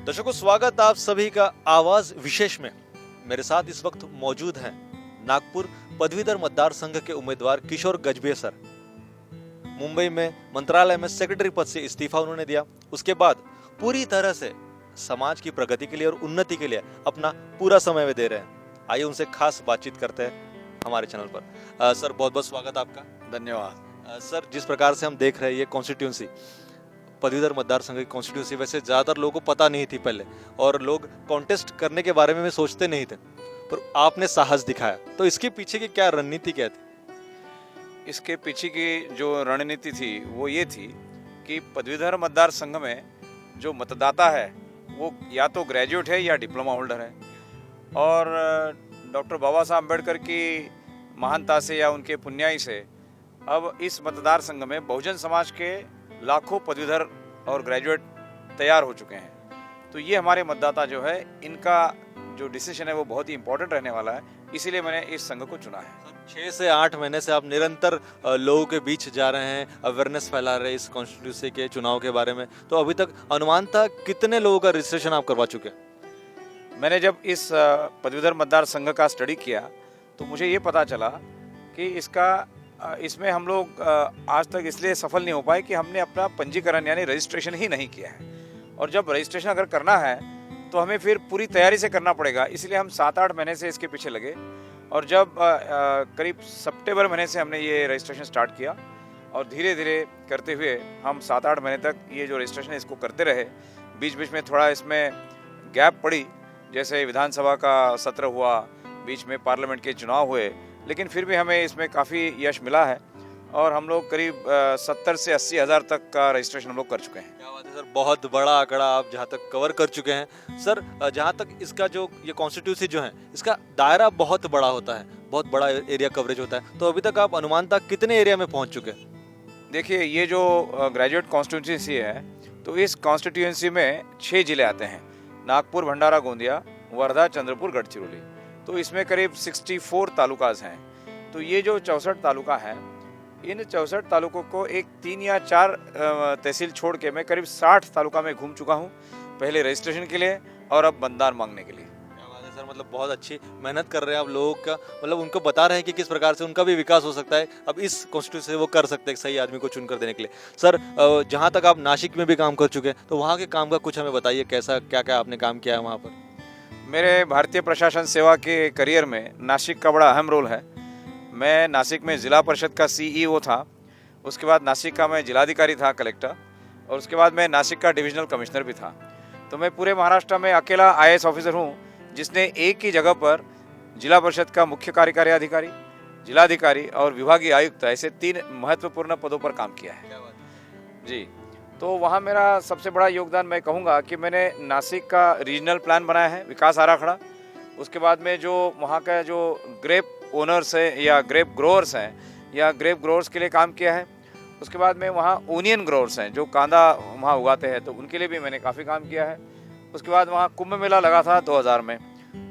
दर्शकों, स्वागत आप सभी का आवाज विशेष में। मेरे साथ इस वक्त मौजूद हैं नागपुर पदवीधर मतदार संघ के उम्मीदवार किशोर गजभिये सर। मुंबई में मंत्रालय में सेक्रेटरी पद से इस्तीफा उन्होंने दिया। उसके बाद पूरी तरह से समाज की प्रगति के लिए और उन्नति के लिए अपना पूरा समय वे दे रहे हैं। आइए उनसे खास बातचीत करते हैं हमारे चैनल पर। सर, बहुत बहुत स्वागत आपका। धन्यवाद। सर, जिस प्रकार से हम देख रहे हैं ये कॉन्स्टिट्यूंसी पदवीधर मतदार संघ की कॉन्स्टिट्यूंसी वैसे ज्यादातर लोगों को पता नहीं थी पहले, और लोग कॉन्टेस्ट करने के बारे में सोचते नहीं थे, पर आपने साहस दिखाया। तो इसके पीछे की क्या रणनीति क्या थी? इसके पीछे की जो रणनीति थी वो ये थी कि पदवीधर मतदार संघ में जो मतदाता है वो या तो ग्रेजुएट है या डिप्लोमा होल्डर है, और डॉक्टर बाबा साहब अम्बेडकर की महानता से या उनके पुण्याई से अब इस मतदार संघ में बहुजन समाज के लाखों पदवीधर और ग्रेजुएट तैयार हो चुके हैं। तो ये हमारे मतदाता जो है, इनका जो डिसीजन है वो बहुत ही इंपॉर्टेंट रहने वाला है, इसीलिए मैंने इस संघ को चुना है। 6 से 8 महीने से आप निरंतर लोगों के बीच जा रहे हैं, अवेयरनेस फैला रहे हैं इस कॉन्स्टिट्यूंसी के चुनाव के बारे में। तो अभी तक अनुमानतः कितने लोगों का रजिस्ट्रेशन आप करवा चुके हैं? मैंने जब इस पदवीधर मतदार संघ का स्टडी किया तो मुझे ये पता चला कि इसमें हम लोग आज तक इसलिए सफल नहीं हो पाए कि हमने अपना पंजीकरण यानी रजिस्ट्रेशन ही नहीं किया है। और जब रजिस्ट्रेशन अगर करना है तो हमें फिर पूरी तैयारी से करना पड़ेगा, इसलिए हम 7-8 महीने से इसके पीछे लगे। और जब करीब सितंबर महीने से हमने ये रजिस्ट्रेशन स्टार्ट किया, और धीरे धीरे करते हुए हम 7-8 महीने तक ये जो रजिस्ट्रेशन है इसको करते रहे। बीच बीच में थोड़ा इसमें गैप पड़ी, जैसे विधानसभा का सत्र हुआ, बीच में पार्लियामेंट के चुनाव हुए, लेकिन फिर भी हमें इसमें काफ़ी यश मिला है, और हम लोग करीब 70 से 80 हज़ार तक का रजिस्ट्रेशन हम लोग कर चुके हैं। क्या बात है सर, बहुत बड़ा आंकड़ा आप जहाँ तक कवर कर चुके हैं। सर, जहाँ तक इसका जो ये कॉन्स्टिट्यूंसी जो है, इसका दायरा बहुत बड़ा होता है, बहुत बड़ा एरिया कवरेज होता है। तो अभी तक आप अनुमानतः कितने एरिया में पहुँच चुके हैं? देखिए, ये जो ग्रेजुएट कॉन्स्टिट्यूंसी है, तो इस कॉन्स्टिट्यूंसी में 6 जिले आते हैं: नागपुर, भंडारा, गोंदिया, वर्धा, चंद्रपुर, गढ़चिरौली। तो इसमें करीब 64 तालुकाज हैं। तो ये जो 64 तालुका हैं, इन 64 तालुकों को एक 3 या 4 तहसील छोड़ के मैं करीब 60 तालुका में घूम चुका हूँ, पहले रजिस्ट्रेशन के लिए और अब मतदान मांगने के लिए। क्या बात है सर, मतलब बहुत अच्छी मेहनत कर रहे हैं आप लोगों का, मतलब उनको बता रहे हैं कि किस प्रकार से उनका भी विकास हो सकता है। अब इस कॉन्स्टिट्यूंसी से वो कर सकते हैं सही आदमी को चुन कर देने के लिए। सर, जहाँ तक आप नासिक में भी काम कर चुके हैं, तो वहाँ के काम का कुछ हमें बताइए, कैसा क्या क्या आपने काम किया है वहाँ पर? मेरे भारतीय प्रशासन सेवा के करियर में नासिक का बड़ा अहम रोल है। मैं नासिक में ज़िला परिषद का सीईओ था, उसके बाद नासिक का मैं जिलाधिकारी था, कलेक्टर, और उसके बाद मैं नासिक का डिविजनल कमिश्नर भी था। तो मैं पूरे महाराष्ट्र में अकेला आईएएस ऑफिसर हूँ जिसने एक ही जगह पर जिला परिषद का मुख्य कार्यकारी अधिकारी, जिलाधिकारी और विभागीय आयुक्त, ऐसे 3 महत्वपूर्ण पदों पर काम किया है। जी, तो वहाँ मेरा सबसे बड़ा योगदान मैं कहूँगा कि मैंने नासिक का रीजनल प्लान बनाया है, विकास आराखड़ा। उसके बाद में जो वहाँ का जो ग्रेप ओनर्स है या ग्रेप ग्रोअर्स हैं या ग्रेप ग्रोअर्स के लिए काम किया है। उसके बाद में वहाँ ओनियन ग्रोअर्स हैं जो कांदा वहाँ उगाते हैं, तो उनके लिए भी मैंने काफ़ी काम किया है। उसके बाद वहाँ कुंभ मेला लगा था 2000 में,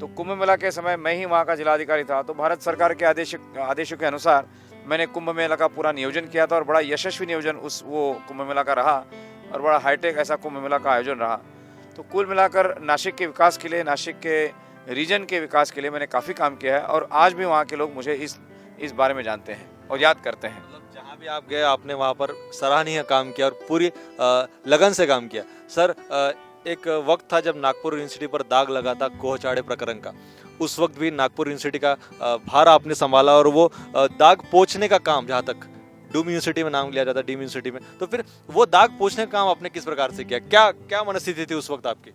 तो कुंभ मेला के समय मैं ही वहाँ का जिलाधिकारी था। तो भारत सरकार के आदेशों के अनुसार मैंने कुंभ मेला का पूरा नियोजन किया था, और बड़ा यशस्वी नियोजन वो कुंभ मेला का रहा, और बड़ा हाईटेक ऐसा कुंभ मेला का आयोजन रहा। तो कुल मिलाकर नासिक के विकास के लिए, नासिक के रीजन के विकास के लिए मैंने काफ़ी काम किया है, और आज भी वहाँ के लोग मुझे इस बारे में जानते हैं और याद करते हैं। मतलब जहाँ भी आप गए आपने वहाँ पर सराहनीय काम किया और पूरी लगन से काम किया। सर, एक वक्त था जब नागपुर यूनिवर्सिटी पर दाग लगा था कोहचाड़े प्रकरण का, उस वक्त भी नागपुर यूनिवर्सिटी का भार आपने संभाला, और वो दाग पोंछने का काम, जहाँ तक डूम यूनिवर्सिटी में नाम लिया जाता है, डीम यूनिवर्सिटी में, तो फिर वो दाग पोंछने का काम आपने किस प्रकार से किया? क्या क्या मनस्थिति थी उस वक्त आपकी?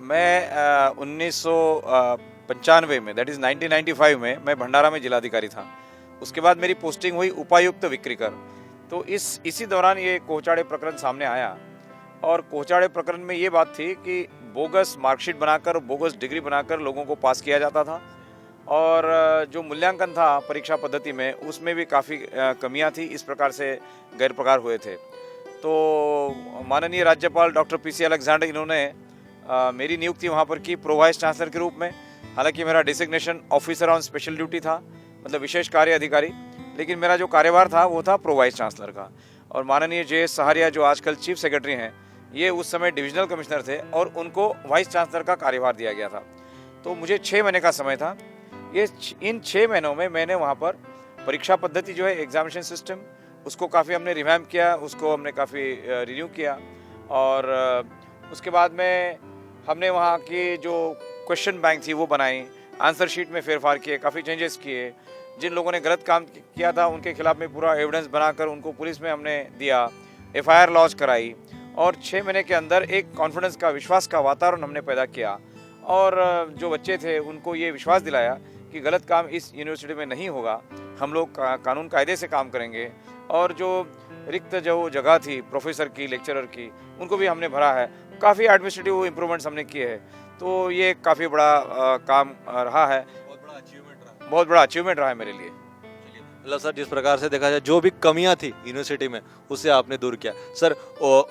मैं 1995 में, दैट इज़ 1995 में मैं भंडारा में जिलाधिकारी था। उसके बाद मेरी पोस्टिंग हुई उपायुक्त विक्रीकर। तो इसी दौरान ये कोहचाड़े प्रकरण सामने आया, और कोहचाड़े प्रकरण में ये बात थी कि बोगस मार्कशीट बनाकर, बोगस डिग्री बनाकर लोगों को पास किया जाता था, और जो मूल्यांकन था परीक्षा पद्धति में उसमें भी काफ़ी कमियां थी। इस प्रकार से गैर प्रकार हुए थे। तो माननीय राज्यपाल डॉक्टर पीसी अलेक्जेंडर, इन्होंने मेरी नियुक्ति वहाँ पर की प्रो वाइस चांसलर के रूप में। हालांकि मेरा designation officer on special duty था, मतलब विशेष कार्य अधिकारी, लेकिन मेरा जो कार्यभार था वो था प्रो वाइस चांसलर का। और माननीय जे एस सहारिया, जो आजकल चीफ सेक्रेटरी हैं, ये उस समय डिविजनल कमिश्नर थे और उनको वाइस चांसलर का कार्यभार दिया गया था। तो मुझे 6 महीने का समय था। इन 6 महीनों में मैंने वहाँ पर परीक्षा पद्धति जो है एग्जामिनेशन सिस्टम, उसको काफ़ी हमने रिवैम्प किया, उसको हमने काफ़ी रिन्यू किया। और उसके बाद में हमने वहाँ की जो क्वेश्चन बैंक थी वो बनाई, आंसर शीट में फेरफार किए, काफ़ी चेंजेस किए। जिन लोगों ने गलत काम किया था उनके खिलाफ में पूरा एविडेंस बनाकर उनको पुलिस में हमने दिया, FIR लॉन्च कराई और 6 महीने के अंदर एक कॉन्फिडेंस का, विश्वास का वातावरण हमने पैदा किया। और जो बच्चे थे उनको ये विश्वास दिलाया कि गलत काम इस यूनिवर्सिटी में नहीं होगा, हम लोग कानून कायदे से काम करेंगे। और जो रिक्त जो जगह थी प्रोफेसर की, लेक्चरर की, उनको भी हमने भरा है। काफ़ी एडमिनिस्ट्रेटिव इम्प्रूवमेंट्स हमने किए हैं। तो ये काफ़ी बड़ा काम रहा है, बहुत बड़ा अचीवमेंट रहा है मेरे लिए। मतलब सर, जिस प्रकार से देखा जाए जो भी कमियां थी यूनिवर्सिटी में उसे आपने दूर किया। सर,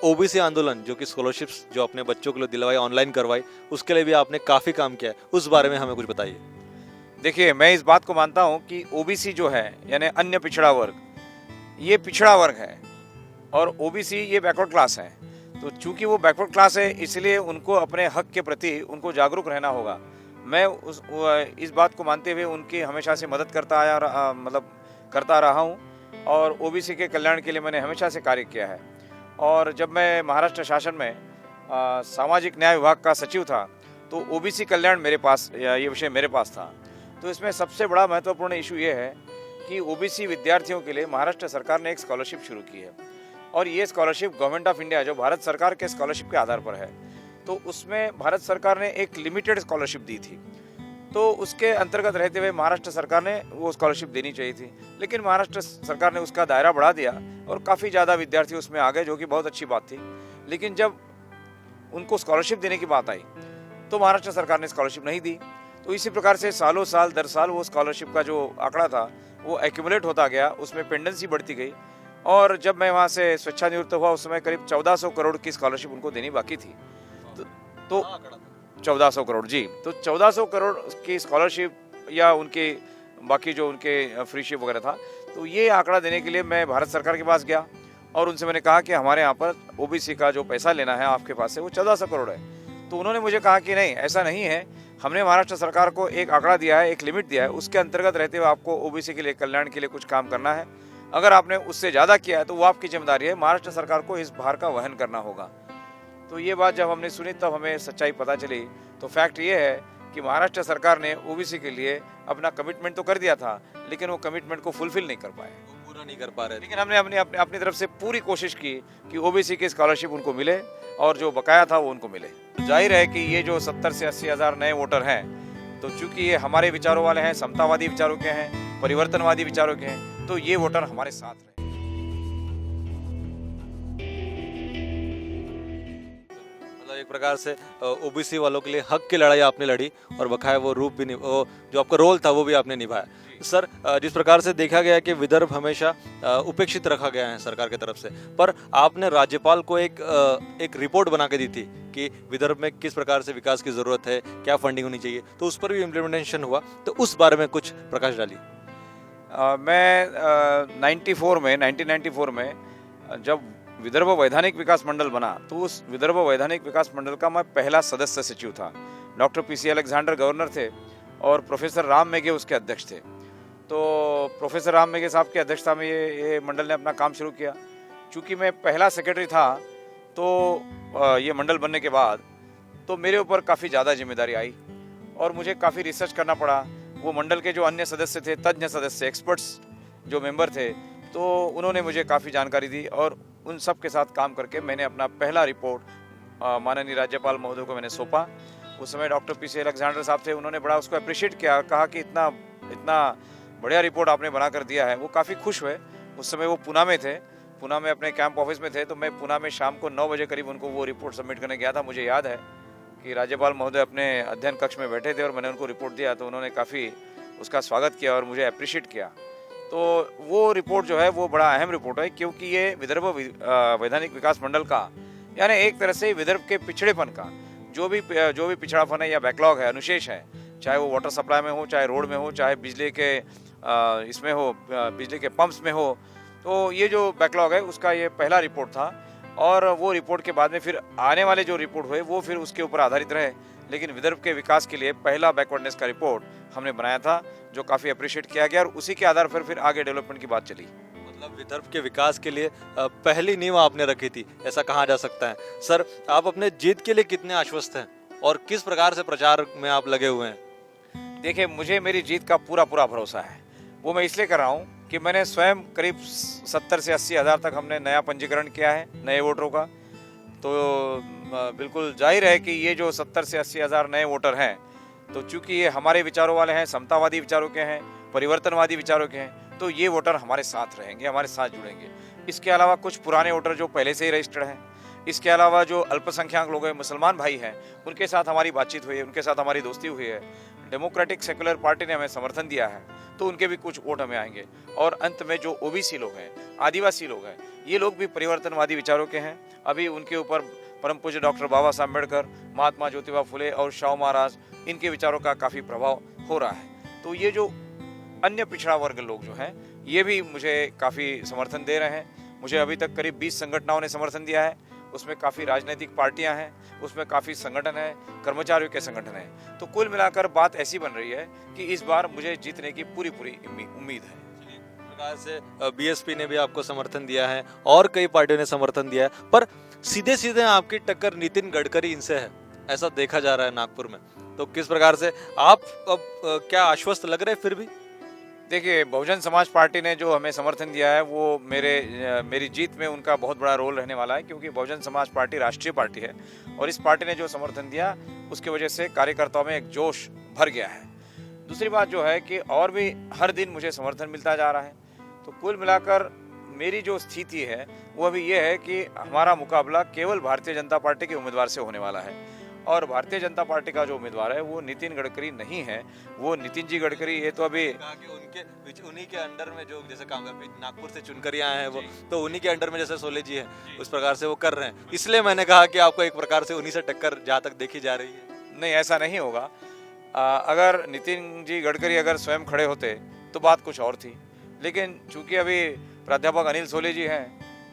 OBC आंदोलन जो कि स्कॉलरशिप्स जो अपने बच्चों के लिए दिलवाई, ऑनलाइन करवाई, उसके लिए भी आपने काफ़ी काम किया है, उस बारे में हमें कुछ बताइए। देखिए, मैं इस बात को मानता हूँ कि OBC जो है यानी अन्य पिछड़ा वर्ग, ये पिछड़ा वर्ग है और OBC ये बैकवर्ड क्लास है। तो चूंकि वो बैकवर्ड क्लास है इसलिए उनको अपने हक के प्रति उनको जागरूक रहना होगा। मैं इस बात को मानते हुए उनकी हमेशा से मदद करता रहा हूँ और OBC के कल्याण के लिए मैंने हमेशा से कार्य किया है। और जब मैं महाराष्ट्र शासन में सामाजिक न्याय विभाग का सचिव था तो OBC कल्याण मेरे पास, ये विषय मेरे पास था। तो इसमें सबसे बड़ा महत्वपूर्ण इशू ये है कि OBC विद्यार्थियों के लिए महाराष्ट्र सरकार ने एक स्कॉलरशिप शुरू की है और ये स्कॉलरशिप गवर्नमेंट ऑफ इंडिया जो भारत सरकार के स्कॉलरशिप के आधार पर है। तो उसमें भारत सरकार ने एक लिमिटेड स्कॉलरशिप दी थी, तो उसके अंतर्गत रहते हुए महाराष्ट्र सरकार ने वो स्कॉलरशिप देनी चाहिए थी, लेकिन महाराष्ट्र सरकार ने उसका दायरा बढ़ा दिया और काफ़ी ज़्यादा विद्यार्थी उसमें आ गए, जो कि बहुत अच्छी बात थी। लेकिन जब उनको स्कॉलरशिप देने की बात आई तो महाराष्ट्र सरकार ने स्कॉलरशिप नहीं दी। तो इसी प्रकार से सालों साल दर साल वो स्कॉलरशिप का जो आंकड़ा था वो एक्यूमुलेट होता गया, उसमें पेंडेंसी बढ़ती गई। और जब मैं वहाँ से स्वेच्छानिवृत्त हुआ उस समय करीब 1400 करोड़ की स्कॉलरशिप उनको देनी बाकी थी। तो 1400 करोड़ जी, तो 1400 करोड़ की स्कॉलरशिप या उनके बाकी जो उनके फ्रीशिप वगैरह था, तो ये आंकड़ा देने के लिए मैं भारत सरकार के पास गया और उनसे मैंने कहा कि हमारे यहाँ पर OBC का जो पैसा लेना है आपके पास से वो 1400 करोड़ है। तो उन्होंने मुझे कहा कि नहीं, ऐसा नहीं है, हमने महाराष्ट्र सरकार को एक आंकड़ा दिया है, एक लिमिट दिया है, उसके अंतर्गत रहते हुए आपको OBC के लिए, कल्याण के लिए कुछ काम करना है। अगर आपने उससे ज़्यादा किया है तो वो आपकी जिम्मेदारी है, महाराष्ट्र सरकार को इस भार का वहन करना होगा। तो ये बात जब हमने सुनी तब हमें सच्चाई पता चली। तो फैक्ट ये है कि महाराष्ट्र सरकार ने OBC के लिए अपना कमिटमेंट तो कर दिया था, लेकिन वो कमिटमेंट को फुलफिल नहीं कर पाए, पूरा नहीं कर पा रहे। लेकिन हमने अपनी तरफ से पूरी कोशिश की कि OBC की स्कॉलरशिप उनको मिले और जो बकाया था वो उनको मिले। तो जाहिर है कि ये जो 70 से 80 हज़ार नए वोटर हैं, तो चूंकि ये हमारे विचारों वाले हैं, समतावादी विचारों के हैं, परिवर्तनवादी विचारों के हैं, तो ये वोटर हमारे साथ रहे। एक प्रकार से OBC वालों के लिए हक की लड़ाई आपने लड़ी और बकाया वो रूप भी जो आपका रोल था वो भी आपने निभाया। सर, जिस प्रकार से देखा गया कि विदर्भ हमेशा उपेक्षित रखा गया है सरकार की तरफ से, पर आपने राज्यपाल को एक रिपोर्ट बना के दी थी कि विदर्भ में किस प्रकार से विकास की जरूरत है, क्या फंडिंग होनी चाहिए, तो उस पर भी इम्प्लीमेंटेशन हुआ, तो उस बारे में कुछ प्रकाश डालिए। मैं 1994 में जब विदर्भ वैधानिक विकास मंडल बना तो उस विदर्भ वैधानिक विकास मंडल का मैं पहला सदस्य सचिव था। डॉक्टर PC अलेक्जेंडर गवर्नर थे और प्रोफेसर राम मेघे उसके अध्यक्ष थे। तो प्रोफेसर राम मेघे साहब की अध्यक्षता में ये मंडल ने अपना काम शुरू किया। चूँकि मैं पहला सेक्रेटरी था तो ये मंडल बनने के बाद तो मेरे ऊपर काफ़ी ज़्यादा जिम्मेदारी आई और मुझे काफ़ी रिसर्च करना पड़ा। वो मंडल के जो अन्य सदस्य थे, तज्ञ सदस्य, एक्सपर्ट्स जो मेंबर थे, तो उन्होंने मुझे काफ़ी जानकारी दी और उन सब के साथ काम करके मैंने अपना पहला रिपोर्ट माननीय राज्यपाल महोदय को मैंने सौंपा। उस समय डॉक्टर PC अलेक्जेंडर साहब थे, उन्होंने बड़ा उसको अप्रिशिएट किया, कहा कि इतना बढ़िया रिपोर्ट आपने बना कर दिया है। वो काफ़ी खुश हुए। उस समय वो पूना में थे, पूना में अपने कैंप ऑफिस में थे, तो मैं पूना में शाम को 9 बजे करीब उनको वो रिपोर्ट सबमिट करने गया था। मुझे याद है कि राज्यपाल महोदय अपने अध्ययन कक्ष में बैठे थे और मैंने उनको रिपोर्ट दिया, तो उन्होंने काफ़ी उसका स्वागत किया और मुझे अप्रिशिएट किया। तो वो रिपोर्ट जो है वो बड़ा अहम रिपोर्ट है, क्योंकि ये विदर्भ वैधानिक विकास मंडल का यानी एक तरह से विदर्भ के पिछड़ेपन का जो भी पिछड़ापन है या बैकलॉग है, अनुशेष है, चाहे वो वाटर सप्लाई में हो, चाहे रोड में हो, चाहे बिजली के इसमें हो, बिजली के पंप्स में हो, तो ये जो बैकलॉग है उसका ये पहला रिपोर्ट था और वो रिपोर्ट के बाद में फिर आने वाले जो रिपोर्ट हुए वो फिर उसके ऊपर आधारित रहे। लेकिन विदर्भ के विकास के लिए पहला बैकवर्डनेस का रिपोर्ट हमने बनाया था, जो काफ़ी अप्रिशिएट किया गया, और उसी के आधार पर फिर आगे डेवलपमेंट की बात चली। मतलब विदर्भ के विकास के लिए पहली नींव आपने रखी थी, ऐसा कहा जा सकता है। सर, आप अपने जीत के लिए कितने आश्वस्त हैं और किस प्रकार से प्रचार में आप लगे हुए हैं? देखिए, मुझे मेरी जीत का पूरा भरोसा है। वो मैं इसलिए कर रहा हूँ कि मैंने स्वयं करीब 70 से 80 हज़ार तक हमने नया पंजीकरण किया है नए वोटरों का। तो बिल्कुल जाहिर है कि ये जो 70 से 80 हज़ार नए वोटर हैं, तो चूंकि ये हमारे विचारों वाले हैं, समतावादी विचारों के हैं, परिवर्तनवादी विचारों के हैं, तो ये वोटर हमारे साथ रहेंगे, हमारे साथ जुड़ेंगे। इसके अलावा कुछ पुराने वोटर जो पहले से ही रजिस्टर्ड हैं, इसके अलावा जो अल्पसंख्यक लोग हैं, मुसलमान भाई हैं, उनके साथ हमारी बातचीत हुई है, उनके साथ हमारी दोस्ती हुई है। डेमोक्रेटिक सेकुलर पार्टी ने हमें समर्थन दिया है, तो उनके भी कुछ वोट हमें आएंगे। और अंत में जो ओबीसी लोग हैं, आदिवासी लोग हैं, ये लोग भी परिवर्तनवादी विचारों के हैं। अभी उनके ऊपर परम पूज्य डॉक्टर बाबा साहब अम्बेडकर, महात्मा ज्योतिबा फुले और शाहू महाराज, इनके विचारों का काफ़ी प्रभाव हो रहा है। तो ये जो अन्य पिछड़ा वर्ग लोग जो हैं, ये भी मुझे काफ़ी समर्थन दे रहे हैं। मुझे अभी तक करीब 20 संगठनों ने समर्थन दिया है। उसमें काफ़ी राजनीतिक पार्टियां हैं, उसमें काफ़ी संगठन हैं, कर्मचारियों के संगठन हैं। तो कुल मिलाकर बात ऐसी बन रही है कि इस बार मुझे जीतने की पूरी उम्मीद है। प्रकार से बीएसपी ने भी आपको समर्थन दिया है और कई पार्टियों ने समर्थन दिया है, पर सीधे सीधे आपकी टक्कर नितिन गडकरी इनसे है, ऐसा देखा जा रहा है नागपुर में। तो किस प्रकार से आप अब क्या आश्वस्त लग रहे फिर भी? देखिए, बहुजन समाज पार्टी ने जो हमें समर्थन दिया है, वो मेरी जीत में उनका बहुत बड़ा रोल रहने वाला है, क्योंकि बहुजन समाज पार्टी राष्ट्रीय पार्टी है और इस पार्टी ने जो समर्थन दिया, उसकी वजह से कार्यकर्ताओं में एक जोश भर गया है। दूसरी बात जो है कि और भी हर दिन मुझे समर्थन मिलता जा रहा है। तो कुल मिलाकर मेरी जो स्थिति है वो अभी ये है कि हमारा मुकाबला केवल भारतीय जनता पार्टी के उम्मीदवार से होने वाला है, और भारतीय जनता पार्टी का जो उम्मीदवार है वो नितिन गडकरी नहीं है, वो नितिन जी गडकरी। ये तो अभी उन्हीं के अंडर में जो जैसे काम नागपुर से चुनकर ही आए हैं वो, तो उन्हीं के अंडर में जैसे सोले जी हैं, उस प्रकार से वो कर रहे हैं। इसलिए मैंने कहा कि आपको एक प्रकार से उन्हीं से टक्कर जहाँ तक देखी जा रही है। नहीं, ऐसा नहीं होगा। अगर नितिन जी गडकरी अगर स्वयं खड़े होते तो बात कुछ और थी, लेकिन चूंकि अभी प्राध्यापक अनिल सोले जी हैं,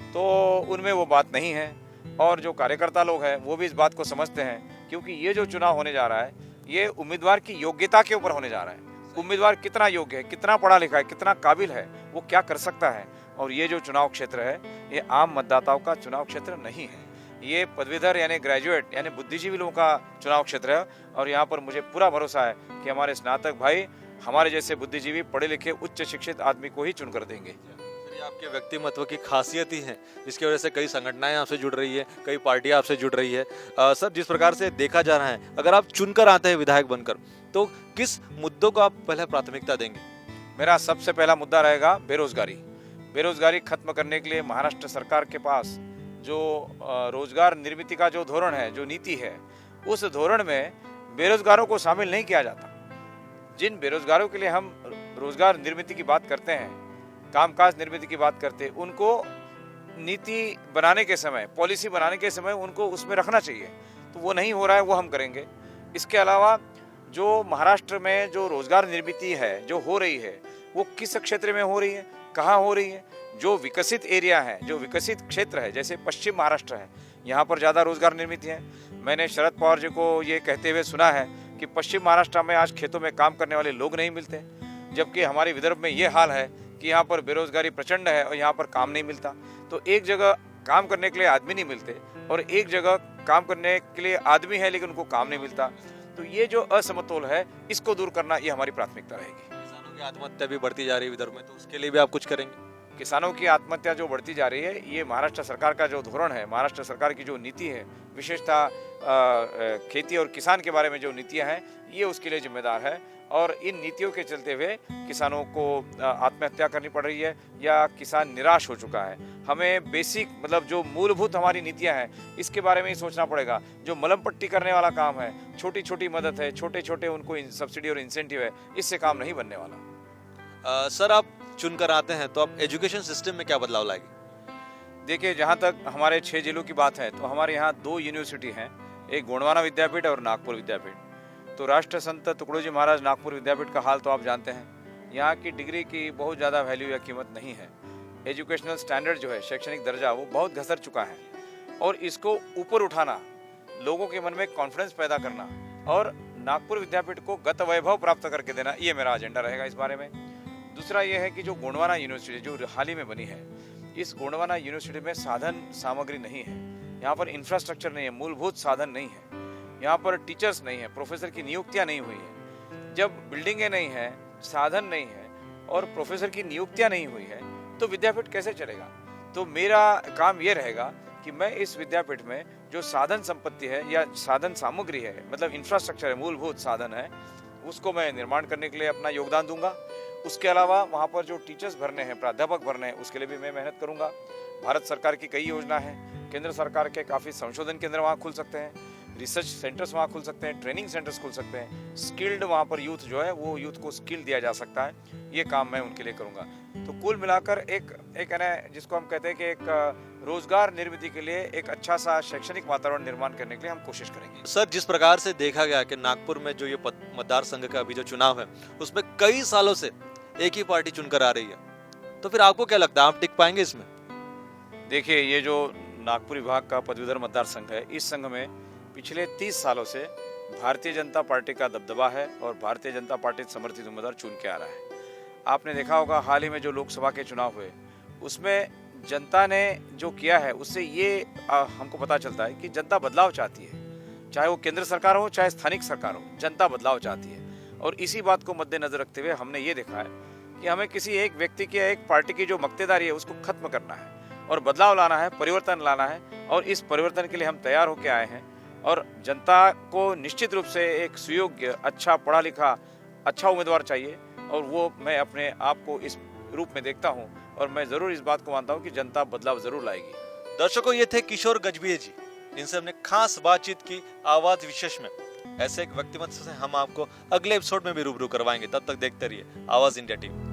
तो उनमें वो बात नहीं है, और जो कार्यकर्ता लोग हैं वो भी इस बात को समझते हैं, क्योंकि ये जो चुनाव होने जा रहा है, ये उम्मीदवार की योग्यता के ऊपर होने जा रहा है। उम्मीदवार कितना योग्य है, कितना पढ़ा लिखा है, कितना काबिल है, वो क्या कर सकता है। और ये जो चुनाव क्षेत्र है, ये आम मतदाताओं का चुनाव क्षेत्र नहीं है, ये पदवीधर यानी ग्रेजुएट यानी बुद्धिजीवी लोगों का चुनाव क्षेत्र है। और यहाँ पर मुझे पूरा भरोसा है कि हमारे स्नातक भाई हमारे जैसे बुद्धिजीवी, पढ़े लिखे, उच्च शिक्षित आदमी को ही चुनकर देंगे। आपके व्यक्तिमत्व की खासियत ही है, जिसकी वजह से कई संगठनाएं आपसे जुड़ रही है, कई पार्टियां आपसे जुड़ रही है। सर, जिस प्रकार से देखा जा रहा है, अगर आप चुनकर आते हैं विधायक बनकर, तो किस मुद्दों को आप पहले प्राथमिकता देंगे? मेरा सबसे पहला मुद्दा रहेगा बेरोजगारी। बेरोजगारी खत्म करने के लिए महाराष्ट्र सरकार के पास जो रोजगार निर्मित का जो धोरण है, जो नीति है, उस धोरण में बेरोजगारों को शामिल नहीं किया जाता। जिन बेरोजगारों के लिए हम रोजगार निर्मित की बात करते हैं, कामकाज निर्मित की बात करते हैं, उनको नीति बनाने के समय, पॉलिसी बनाने के समय उनको उसमें रखना चाहिए। तो वो नहीं हो रहा है, वो हम करेंगे। इसके अलावा जो महाराष्ट्र में जो रोजगार निर्मित है, जो हो रही है, वो किस क्षेत्र में हो रही है, कहाँ हो रही है। जो विकसित एरिया है, जो विकसित क्षेत्र है, जैसे पश्चिम महाराष्ट्र है, यहाँ पर ज़्यादा रोजगार निर्मित है। मैंने शरद पवार जी को ये कहते हुए सुना है कि पश्चिम महाराष्ट्र में आज खेतों में काम करने वाले लोग नहीं मिलते, जबकि हमारे विदर्भ में ये हाल है कि यहाँ पर बेरोजगारी प्रचंड है और यहाँ पर काम नहीं मिलता। तो एक जगह काम करने के लिए आदमी नहीं मिलते और एक जगह काम करने के लिए आदमी है लेकिन उनको काम नहीं मिलता। तो ये जो असमतोल है, इसको दूर करना ये हमारी प्राथमिकता रहेगी। किसानों की आत्महत्या भी बढ़ती जा रही है विदर्भ में, तो उसके लिए भी आप कुछ करेंगे? किसानों की आत्महत्या जो बढ़ती जा रही है, ये महाराष्ट्र सरकार का जो धोरण है, महाराष्ट्र सरकार की जो नीति है, विशेषतः खेती और किसान के बारे में जो नीतियां हैं, ये उसके लिए जिम्मेदार है। और इन नीतियों के चलते हुए किसानों को आत्महत्या करनी पड़ रही है या किसान निराश हो चुका है। हमें बेसिक, मतलब जो मूलभूत हमारी नीतियां हैं, इसके बारे में ही सोचना पड़ेगा। जो मलम पट्टी करने वाला काम है, छोटी छोटी मदद है, छोटे छोटे उनको सब्सिडी और इंसेंटिव है, इससे काम नहीं बनने वाला। सर, आप चुनकर आते हैं तो आप एजुकेशन सिस्टम में क्या बदलाव लाएंगे? देखिए, जहाँ तक हमारे 6 जिलों की बात है, तो हमारे यहाँ 2 यूनिवर्सिटी हैं, एक गोंडवाना विद्यापीठ और नागपुर विद्यापीठ। तो राष्ट्र संत तुकडोजी महाराज नागपुर विद्यापीठ का हाल तो आप जानते हैं। यहाँ की डिग्री की बहुत ज़्यादा वैल्यू या कीमत नहीं है। एजुकेशनल स्टैंडर्ड जो है, शैक्षणिक दर्जा, वो बहुत घसर चुका है। और इसको ऊपर उठाना, लोगों के मन में कॉन्फिडेंस पैदा करना और नागपुर विद्यापीठ को गत वैभव प्राप्त करके देना, ये मेरा एजेंडा रहेगा इस बारे में। दूसरा ये है कि जो गोंडवाना यूनिवर्सिटी जो हाल ही में बनी है, इस गोंडवाना यूनिवर्सिटी में साधन सामग्री नहीं है, यहाँ पर इंफ्रास्ट्रक्चर नहीं है, मूलभूत साधन नहीं है, यहाँ पर टीचर्स नहीं है, प्रोफेसर की नियुक्तियाँ नहीं हुई है। जब बिल्डिंगें नहीं है, साधन नहीं है और प्रोफेसर की नियुक्तियाँ नहीं हुई है तो विद्यापीठ कैसे चलेगा। तो मेरा काम ये रहेगा कि मैं इस विद्यापीठ में जो साधन संपत्ति है या साधन सामग्री है, मतलब इंफ्रास्ट्रक्चर है, मूलभूत साधन है, उसको मैं निर्माण करने के लिए अपना योगदान दूंगा। उसके अलावा वहाँ पर जो टीचर्स भरने हैं, प्राध्यापक भरने हैं, उसके लिए भी मैं मेहनत करूंगा। भारत सरकार की कई योजना है, केंद्र सरकार के काफ़ी संशोधन केंद्र वहाँ खुल सकते हैं, रिसर्च सेंटर्स वहाँ खुल सकते हैं, ट्रेनिंग सेंटर्स खुल सकते हैं, स्किल्ड वहाँ पर यूथ जो है वो यूथ को स्किल दिया जा सकता है, ये काम मैं उनके लिए करूँगा। तो कुल मिलाकर एक है ना, जिसको हम कहते हैं कि एक रोजगार निर्मित के लिए एक अच्छा सा शैक्षणिक वातावरण निर्माण करने के लिए हम कोशिश करेंगे। सर, जिस प्रकार से देखा गया कि नागपुर में जो ये मतदार संघ का अभी जो चुनाव है उसमें कई सालों से एक ही पार्टी चुनकर आ रही है, तो फिर आपको क्या लगता है, आप टिक पाएंगे इसमें? देखिए, ये जो नागपुर विभाग का पदवीधर मतदार संघ है, इस संघ में पिछले 30 सालों से भारतीय जनता पार्टी का दबदबा है और भारतीय जनता पार्टी समर्थित उम्मीदवार चुन के आ रहा है। आपने देखा होगा हाल ही में जो लोकसभा के चुनाव हुए उसमें जनता ने जो किया है उससे ये हमको पता चलता है कि जनता बदलाव चाहती है, चाहे वो केंद्र सरकार हो चाहे स्थानिक सरकार हो, जनता बदलाव चाहती है। और इसी बात को मद्देनजर रखते हुए हमने ये देखा है कि हमें किसी एक व्यक्ति की, एक पार्टी की जो मक्तेदारी है उसको खत्म करना है और बदलाव लाना है, परिवर्तन लाना है। और इस परिवर्तन के लिए हम तैयार होकर आए हैं और जनता को निश्चित रूप से एक सुयोग्य, अच्छा पढ़ा लिखा, अच्छा उम्मीदवार चाहिए और वो मैं अपने आप को इस रूप में देखता हूँ और मैं जरूर इस बात को मानता हूँ कि जनता बदलाव जरूर लाएगी। दर्शकों, ये थे किशोर गजभिये जी, इनसे हमने खास बातचीत की आवाज विशेष में। ऐसे एक व्यक्तिमत से हम आपको अगले एपिसोड में भी रूबरू करवाएंगे। तब तक देखते रहिए आवाज इंडिया टीवी।